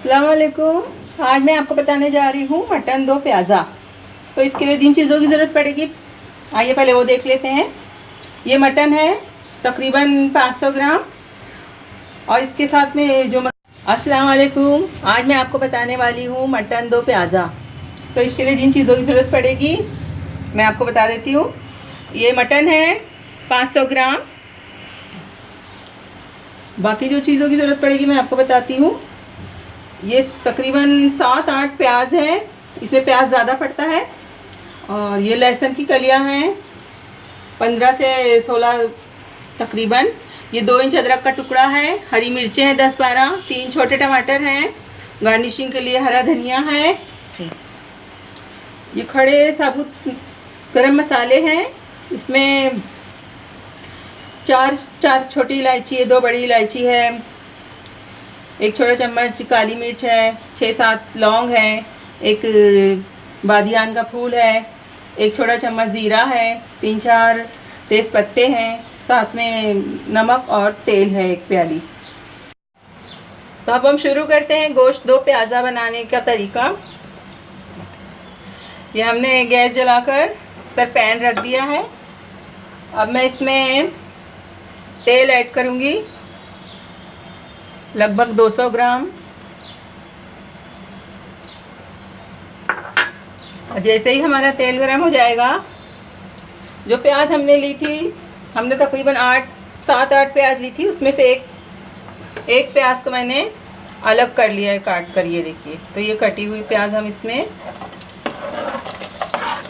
अस्सलाम वालेकुम। आज मैं आपको बताने जा रही हूँ मटन दो प्याज़ा। तो इसके लिए जिन चीज़ों की ज़रूरत पड़ेगी आइए पहले वो देख लेते हैं। ये मटन है तकरीबन 500 ग्राम और इसके साथ में जो अस्सलाम वालेकुम। आज मैं आपको बताने वाली हूँ मटन दो प्याज़ा। तो इसके लिए जिन चीज़ों की ज़रूरत पड़ेगी मैं आपको बता देती हूँ। ये मटन है 500 ग्राम। बाकी जो चीज़ों की ज़रूरत पड़ेगी मैं आपको बताती हूँ। ये तकरीबन 7-8 प्याज है, इसमें प्याज ज़्यादा पड़ता है। और ये लहसुन की कलियां हैं 15 से 16 तकरीबन। ये 2 इंच अदरक का टुकड़ा है। हरी मिर्चें हैं 10-12। 3 छोटे टमाटर हैं। गार्निशिंग के लिए हरा धनिया है। ये खड़े साबुत गरम मसाले हैं। इसमें 4 छोटी इलायची है, 2 बड़ी इलायची है, 1 छोटा चम्मच काली मिर्च है, 6-7 लौंग है, 1 बादियान का फूल है, 1 छोटा चम्मच ज़ीरा है, 3-4 तेज़ पत्ते हैं, साथ में नमक और तेल है 1 प्याली। तो अब हम शुरू करते हैं गोश्त दो प्याज़ा बनाने का तरीका। ये हमने गैस जलाकर इस पर पैन रख दिया है। अब मैं इसमें तेल ऐड करूँगी लगभग 200 ग्राम। और जैसे ही हमारा तेल गर्म हो जाएगा, जो प्याज हमने ली थी, हमने तकरीबन 7-8 प्याज ली थी, उसमें से एक प्याज को मैंने अलग कर लिया है काट कर। ये देखिए, तो ये कटी हुई प्याज हम इसमें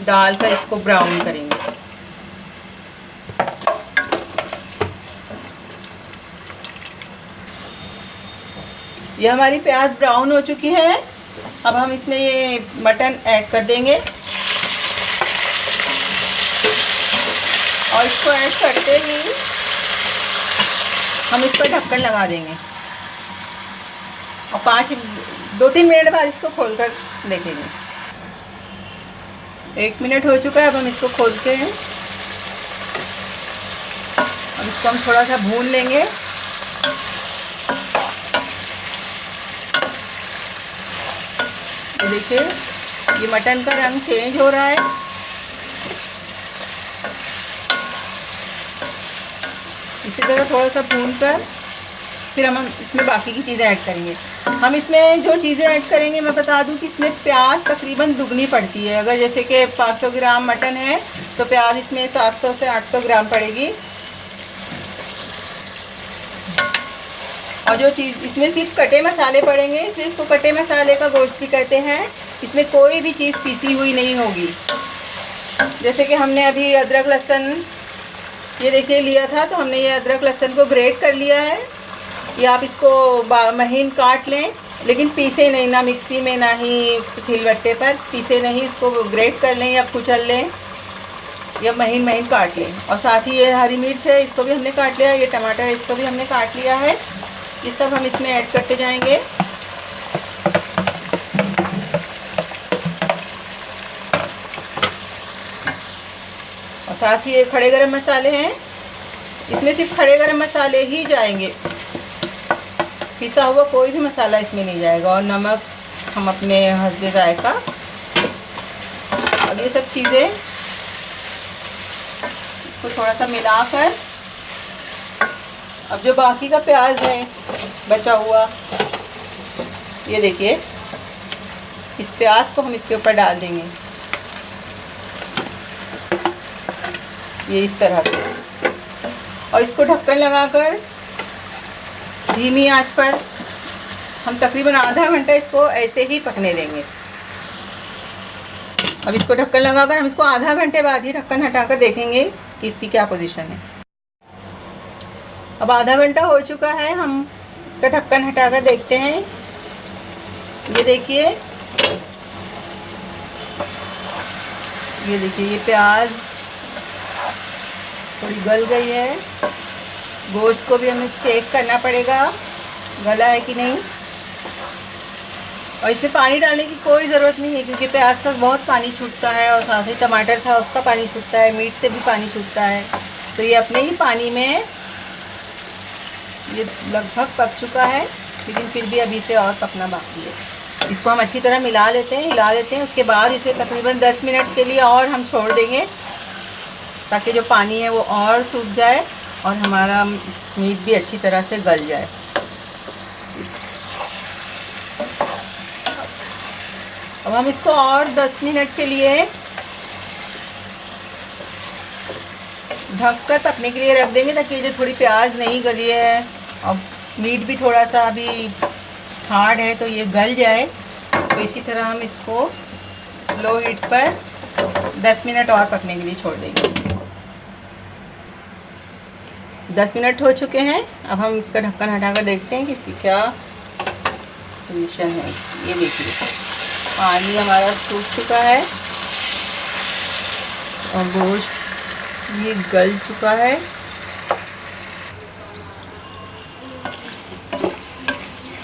डालकर इसको ब्राउन करेंगे। ये हमारी प्याज ब्राउन हो चुकी है। अब हम इसमें ये मटन ऐड कर देंगे और इसको ऐड करते ही हम इस पर ढक्कन लगा देंगे और 2-3 मिनट बाद इसको खोलकर देखेंगे। 1 मिनट हो चुका है। अब हम इसको खोलते हैं और इसको हम थोड़ा सा भून लेंगे। ये देखिए, ये मटन का रंग चेंज हो रहा है। इसी तरह थोड़ा सा भूनकर फिर हम इसमें बाकी की चीज़ें ऐड करेंगे। हम इसमें जो चीज़ें ऐड करेंगे मैं बता दूं कि इसमें प्याज तकरीबन दुगनी पड़ती है। अगर जैसे कि 500 ग्राम मटन है तो प्याज इसमें 700 से 800 ग्राम पड़ेगी। और जो चीज़ इसमें सिर्फ कटे मसाले पड़ेंगे, इसलिए इसको कटे मसाले का गोश्त भी कहते हैं। इसमें कोई भी चीज़ पीसी हुई नहीं होगी। जैसे कि हमने अभी अदरक लहसुन ये देखिए लिया था, तो हमने ये अदरक लहसुन को ग्रेट कर लिया है। या आप इसको महीन काट लें, लेकिन पीसे नहीं, ना मिक्सी में ना ही सिलबट्टे पर पीसे नहीं, इसको ग्रेट कर लें या कुचल लें या महीन काट लें। और साथ ही ये हरी मिर्च है, इसको भी हमने काट लिया है। ये टमाटर है, इसको भी हमने काट लिया है। ये सब हम इसमें ऐड करते जाएंगे। और साथ ही ये खड़े गरम मसाले हैं, इसमें सिर्फ खड़े गरम मसाले ही जाएंगे, पिसा हुआ कोई भी मसाला इसमें नहीं जाएगा। और नमक हम अपने हस्बे जायका। अब ये सब चीज़ें इसको थोड़ा सा मिलाकर, अब जो बाकी का प्याज है बचा हुआ, ये देखिए, इस प्याज को हम इसके ऊपर डाल देंगे ये इस तरह से। और इसको ढक्कन लगाकर धीमी आंच पर हम तकरीबन आधा घंटा इसको ऐसे ही पकने देंगे। अब इसको ढक्कन लगाकर हम इसको आधा घंटे बाद ही ढक्कन हटाकर देखेंगे कि इसकी क्या पोजीशन है। अब आधा घंटा हो चुका है, हम इसका ढक्कन हटाकर देखते हैं। ये देखिए, ये प्याज थोड़ी गल गई है। गोश्त को भी हमें चेक करना पड़ेगा गला है कि नहीं। और इसमें पानी डालने की कोई ज़रूरत नहीं है, क्योंकि प्याज का बहुत पानी छूटता है और साथ ही टमाटर था उसका पानी छूटता है, मीट से भी पानी छूटता है। तो ये अपने ही पानी में ये लगभग पक चुका है। लेकिन फिर भी अभी से और पकना बाकी है। इसको हम अच्छी तरह मिला लेते हैं, हिला लेते हैं। उसके बाद इसे तकरीबन 10 मिनट के लिए और हम छोड़ देंगे, ताकि जो पानी है वो और सूख जाए और हमारा मीट भी अच्छी तरह से गल जाए। अब हम इसको और 10 मिनट के लिए ढककर पकने के लिए रख देंगे, ताकि ये जो थोड़ी प्याज नहीं गली है और मीट भी थोड़ा सा अभी हार्ड है तो ये गल जाए। तो इसी तरह हम इसको लो हीट पर 10 मिनट और पकने के लिए छोड़ देंगे। 10 मिनट हो चुके हैं। अब हम इसका ढक्कन हटाकर देखते हैं कि इसकी क्या पोजीशन है। ये देखिए पानी हमारा सूख चुका है और गोश्त ये गल चुका है।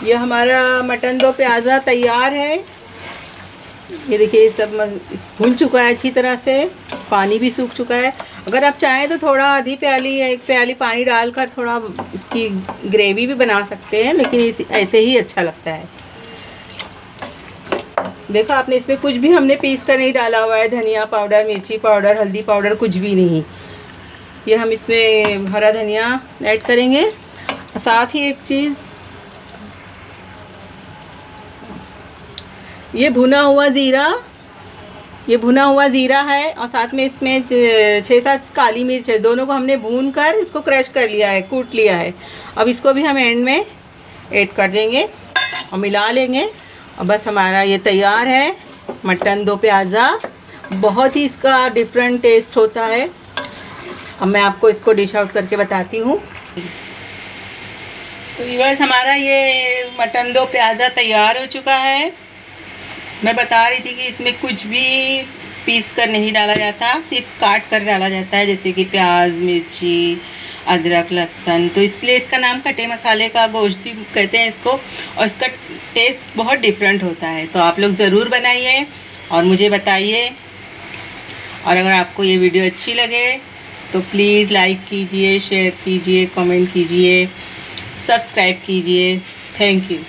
ये हमारा मटन दो प्याज़ा तैयार है। ये देखिए सब भुन चुका है अच्छी तरह से, पानी भी सूख चुका है। अगर आप चाहें तो थोड़ा आधी प्याली या 1 प्याली पानी डालकर थोड़ा इसकी ग्रेवी भी बना सकते हैं, लेकिन ऐसे ही अच्छा लगता है। देखो आपने इसमें कुछ भी हमने पीस कर नहीं डाला हुआ है, धनिया पाउडर, मिर्ची पाउडर, हल्दी पाउडर, कुछ भी नहीं। ये हम इसमें हरा धनिया ऐड करेंगे। साथ ही एक चीज़, ये भुना हुआ ज़ीरा है और साथ में इसमें 6-7 काली मिर्च है। दोनों को हमने भून कर इसको क्रश कर लिया है, कूट लिया है। अब इसको भी हम एंड में ऐड कर देंगे और मिला लेंगे और बस हमारा ये तैयार है मटन दो प्याज़ा। बहुत ही इसका डिफरेंट टेस्ट होता है। अब मैं आपको इसको डिश आउट करके बताती हूँ। तो व्यूअर्स हमारा ये मटन दो प्याज़ा तैयार हो चुका है। मैं बता रही थी कि इसमें कुछ भी पीस कर नहीं डाला जाता, सिर्फ काट कर डाला जाता है, जैसे कि प्याज, मिर्ची, अदरक, लहसुन। तो इसलिए इसका नाम खट्टे मसाले का गोश्त भी कहते हैं इसको, और इसका टेस्ट बहुत डिफरेंट होता है। तो आप लोग ज़रूर बनाइए और मुझे बताइए। और अगर आपको ये वीडियो अच्छी लगे तो प्लीज़ लाइक कीजिए, शेयर कीजिए, कमेंट कीजिए, सब्सक्राइब कीजिए। Thank you.